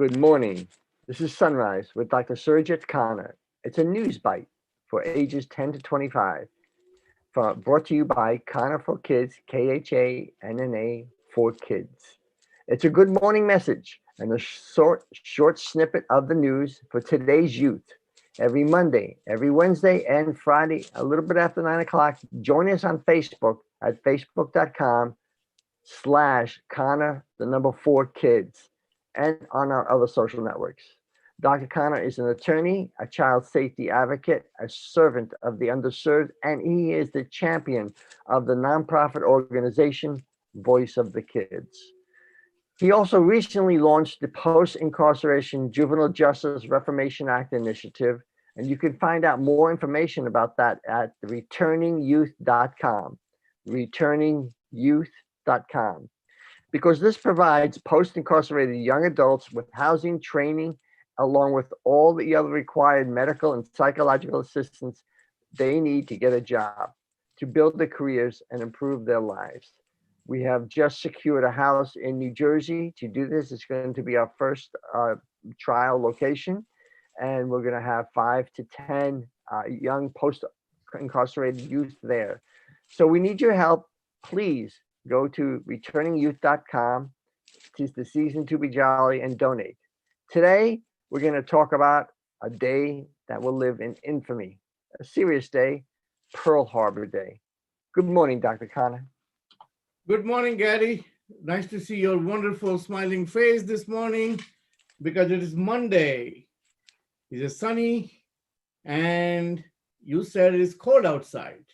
Good morning. This is Sunrise with Dr. Surjit Khanna. It's a news bite for ages 10 to 25, brought to you by Khanna for Kids, KHANNA for Kids. It's a good morning message and a short snippet of the news for today's youth. Every Monday, every Wednesday, and Friday, a little bit after 9 o'clock, join us on Facebook at facebook.com/Khanna, the number 4 kids, and on our other social networks. Dr. Khanna is an attorney, a child safety advocate, a servant of the underserved, and he is the champion of the nonprofit organization Voice of the Kids. He also recently launched the Post-Incarceration Juvenile Justice Reformation Act initiative, and you can find out more information about that at returningyouth.com. Returningyouth.com. Because this provides post-incarcerated young adults with housing, training, along with all the other required medical and psychological assistance they need to get a job, to build their careers and improve their lives. We have just secured a house in New Jersey to do this. It's going to be our first trial location, and we're going to have 5 to 10 young post-incarcerated youth there. So we need your help. Please go to returningyouth.com. Tis the season to be jolly and donate. Today, we're going to talk about a day that will live in infamy, a serious day, Pearl Harbor Day. Good morning, Dr. Khanna. Good morning, Gary. Nice to see your wonderful smiling face this morning because it is Monday. It is sunny and you said it is cold outside.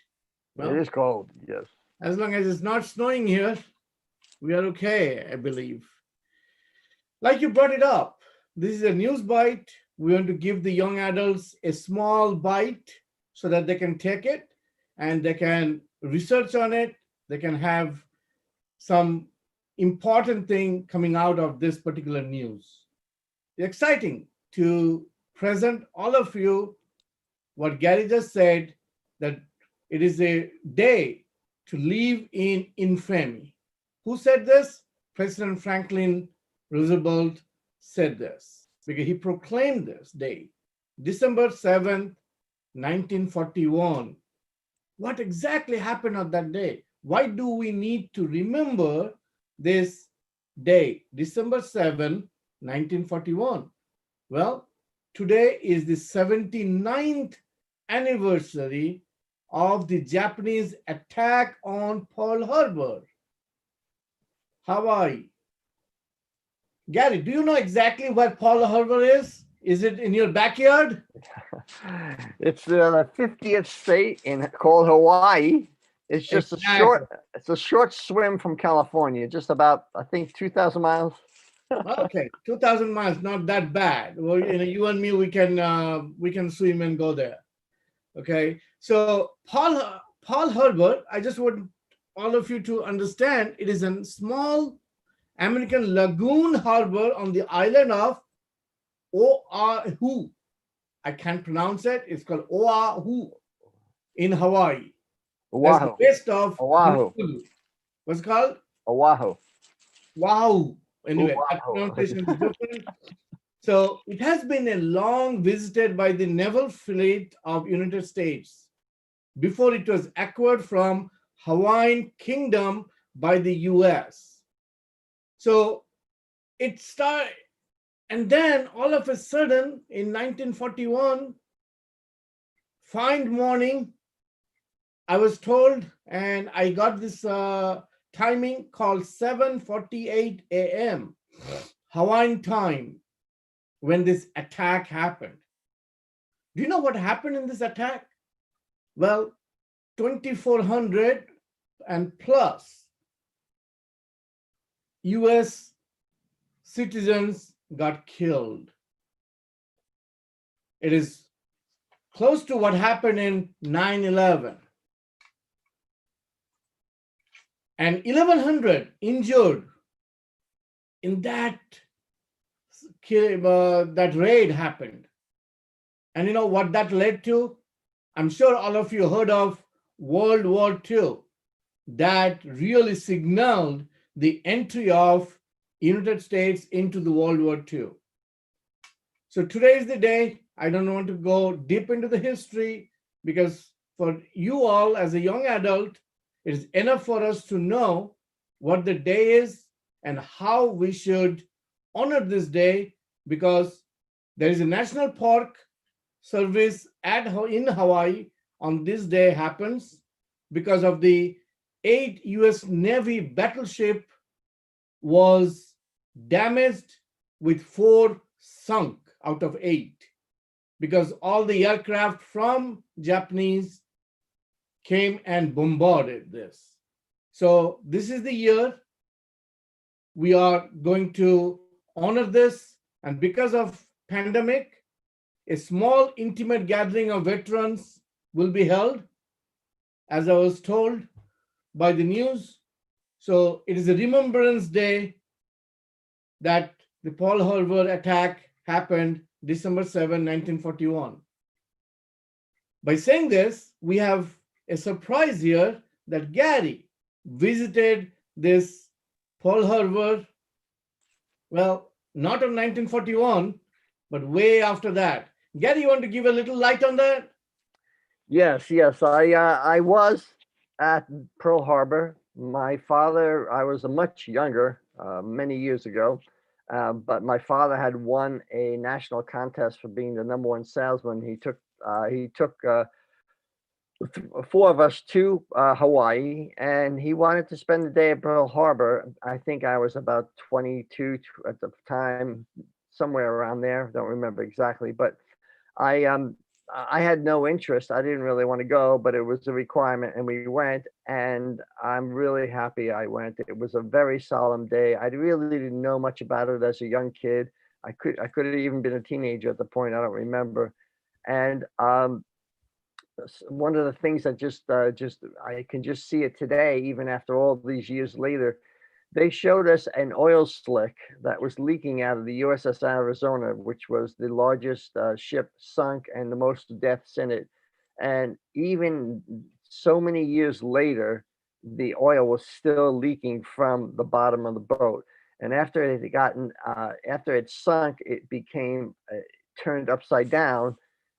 Well, it is cold, yes. As long as it's not snowing here, we are okay, I believe. Like you brought it up, this is a news bite. We want to give the young adults a small bite so that they can take it and they can research on it. They can have some important thing coming out of this particular news. It's exciting to present all of you what Gary just said, that it is a day to live in infamy. Who said this? President Franklin Roosevelt said this because he proclaimed this day, December 7th, 1941. What exactly happened on that day? Why do we need to remember this day, December 7, 1941? Well, today is the 79th anniversary of the Japanese attack on Pearl Harbor, Hawaii. Gary, do you know exactly where Pearl Harbor is? Is it in your backyard? It's the 50th state called Hawaii. It's just it's a short swim from California, just about, I think, 2,000 miles. Okay, 2,000 miles, not that bad. Well, you and me, we can swim and go there. Okay, so Pearl Harbor, I just want all of you to understand, it is a small American lagoon harbor on the island of Oahu. I can't pronounce it. It's called Oahu in Hawaii. Oahu. West of Oahu. What's it called? Oahu. Wow. Anyway, Oahu. that pronunciation is different. So it has been a long visited by the naval fleet of United States before it was acquired from Hawaiian Kingdom by the U.S. So it started, and then all of a sudden in 1941, fine morning, I was told, and I got this timing called 7:48 a.m. Hawaiian time when this attack happened. Do you know what happened in this attack? Well, 2,400 and plus U.S. citizens got killed. It is close to what happened in 9/11. And 1,100 injured in that raid happened. And you know what that led to? I'm sure all of you heard of World War II. That really signaled the entry of United States into the World War II. So today is the day. I don't want to go deep into the history because for you all as a young adult, it is enough for us to know what the day is and how we should honor this day, because there is a national park service in Hawaii on this day happens because of the 8 U.S. Navy battleship was damaged with 4 sunk out of 8, because all the aircraft from Japanese came and bombarded this. So this is the year we are going to honor this. And because of pandemic, a small intimate gathering of veterans will be held, as I was told by the news. So it is a remembrance day that the Pearl Harbor attack happened December 7, 1941. By saying this, we have a surprise here that Gary visited this Pearl Harbor, well, not in 1941, but way after that. Gary, you want to give a little light on that? Yes, yes. I was at Pearl Harbor. My father, I was a much younger, many years ago, but my father had won a national contest for being the number one salesman. He took 4 of us to Hawaii, and he wanted to spend the day at Pearl Harbor. I think I was about 22 at the time, somewhere around there. Don't remember exactly, but I had no interest. I didn't really want to go, but it was a requirement, and we went. And I'm really happy I went. It was a very solemn day. I really didn't know much about it as a young kid. I could have even been a teenager at the point. I don't remember. And one of the things that just I can just see it today, even after all these years later. They showed us an oil slick that was leaking out of the U.S.S. Arizona, which was the largest ship sunk and the most deaths in it. And even so many years later, the oil was still leaking from the bottom of the boat. And after it sunk, it became turned upside down,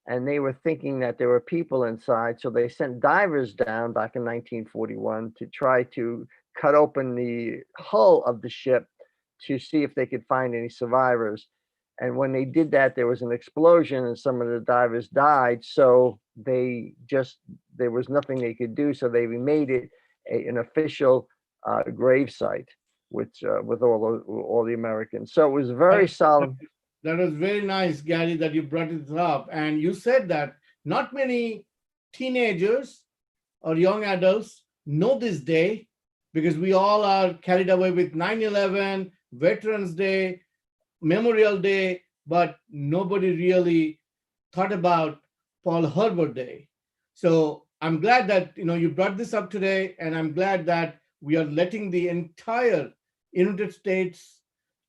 and they were thinking that there were people inside. So they sent divers down back in 1941 to try to cut open the hull of the ship to see if they could find any survivors. And when they did that, there was an explosion and some of the divers died. So there was nothing they could do. So they remade it an official grave site with all the Americans. So it was very solemn. That was very nice, Gary, that you brought it up. And you said that not many teenagers or young adults know this day, because we all are carried away with 9/11, Veterans Day, Memorial Day, but nobody really thought about Pearl Harbor Day. So I'm glad that you brought this up today, and I'm glad that we are letting the entire United States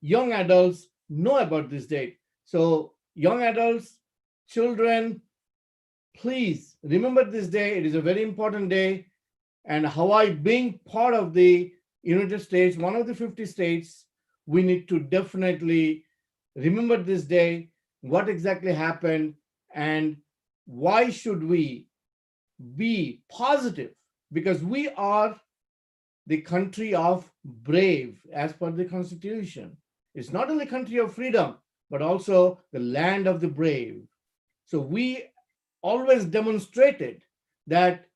young adults know about this date. So young adults, children, please remember this day. It is a very important day. And Hawaii being part of the United States, one of the 50 states, we need to definitely remember this day, what exactly happened, and why should we be positive? Because we are the country of brave, as per the Constitution. It's not only country of freedom, but also the land of the brave. So we always demonstrated that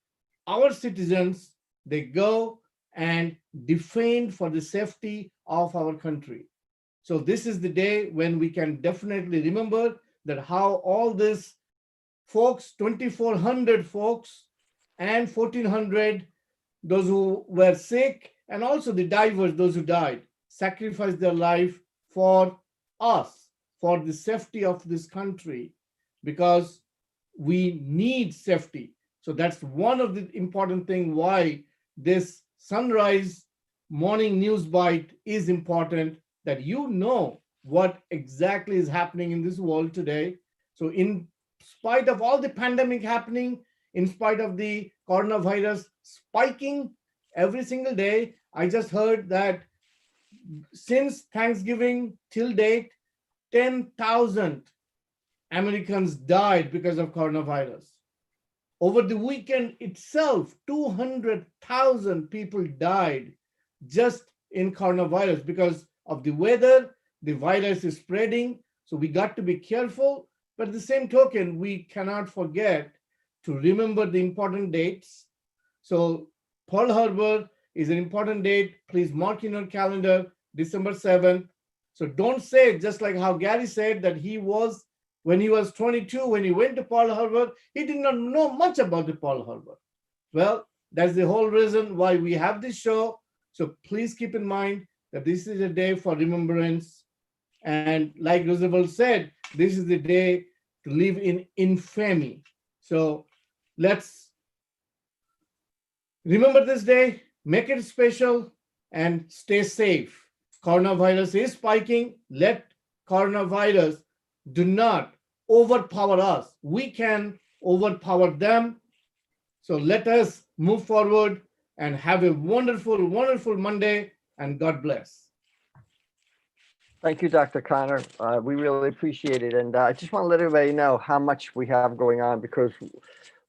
our citizens, they go and defend for the safety of our country. So this is the day when we can definitely remember that how all this folks, 2,400 folks and 1,400, those who were sick, and also the divers, those who died, sacrificed their life for us, for the safety of this country, because we need safety. So that's one of the important things why this SunRISE morning news bite is important, that you know what exactly is happening in this world today. So in spite of all the pandemic happening, in spite of the coronavirus spiking every single day, I just heard that since Thanksgiving till date, 10,000 Americans died because of coronavirus. Over the weekend itself, 200,000 people died just in coronavirus because of the weather. The virus is spreading, so we got to be careful. But at the same token, we cannot forget to remember the important dates. So Pearl Harbor is an important date. Please mark in your calendar, December 7th. So don't say, just like how Gary said, that when he was 22, when he went to Pearl Harbor, he did not know much about the Pearl Harbor. Well, that's the whole reason why we have this show. So please keep in mind that this is a day for remembrance. And like Roosevelt said, this is the day to live in infamy. So let's remember this day, make it special, and stay safe. Coronavirus is spiking. Let coronavirus do not overpower us. We can overpower them. So let us move forward and have a wonderful, wonderful Monday, and God bless. Thank you, Dr. Khanna. We really appreciate it. And I just want to let everybody know how much we have going on, because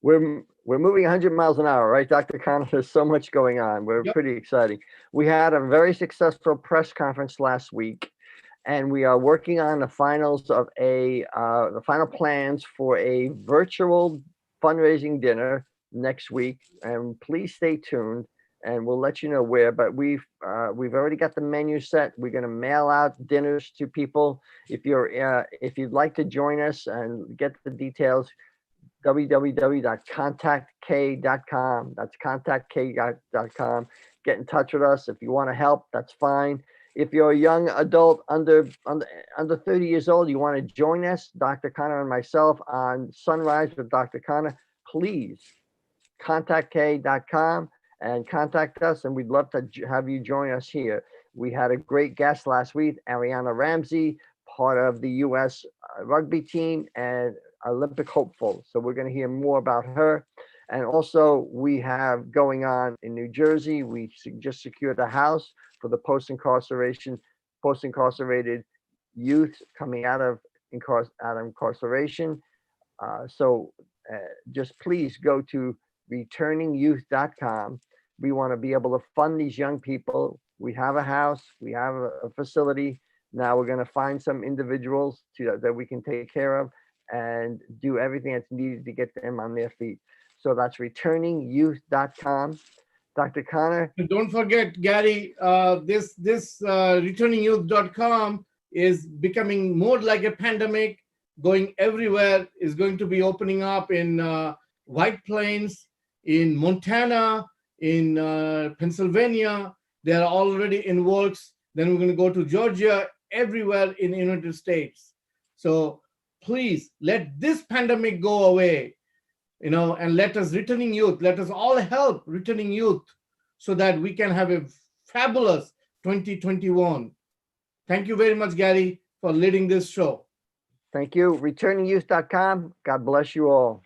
we're moving 100 miles an hour, right, Dr. Khanna? There's so much going on. We're Yep. pretty exciting. We had a very successful press conference last week, and we are working on the finals of the final plans for a virtual fundraising dinner next week. And please stay tuned, and we'll let you know where. But we've already got the menu set. We're going to mail out dinners to people. If you'd like to join us and get the details, www.contactk.com. That's contactk.com. Get in touch with us. If you want to help, that's fine. If you're a young adult under 30 years old, you want to join us, Dr. Khanna and myself, on SunRISE with Dr. Khanna, please contactk.com and contact us, and we'd love to have you join us here. We had a great guest last week, Ariana Ramsey, part of the U.S. rugby team and Olympic hopeful. So we're going to hear more about her. And also we have going on in New Jersey, we just secured a house for the post-incarcerated youth coming out of incarceration. Just please go to returningyouth.com. We want to be able to fund these young people. We have a house, we have a facility. Now we're going to find some individuals that we can take care of and do everything that's needed to get them on their feet. So that's returningyouth.com. Dr. Khanna. And don't forget, Gary, this returningyouth.com is becoming more like a pandemic, going everywhere. Is going to be opening up in White Plains, in Montana, in Pennsylvania. They are already in works. Then we're going to go to Georgia, everywhere in the United States. So please let this pandemic go away, and let us returning youth, let us all help returning youth so that we can have a fabulous 2021. Thank you very much, Gary, for leading this show. Thank you. Returningyouth.com. God bless you all.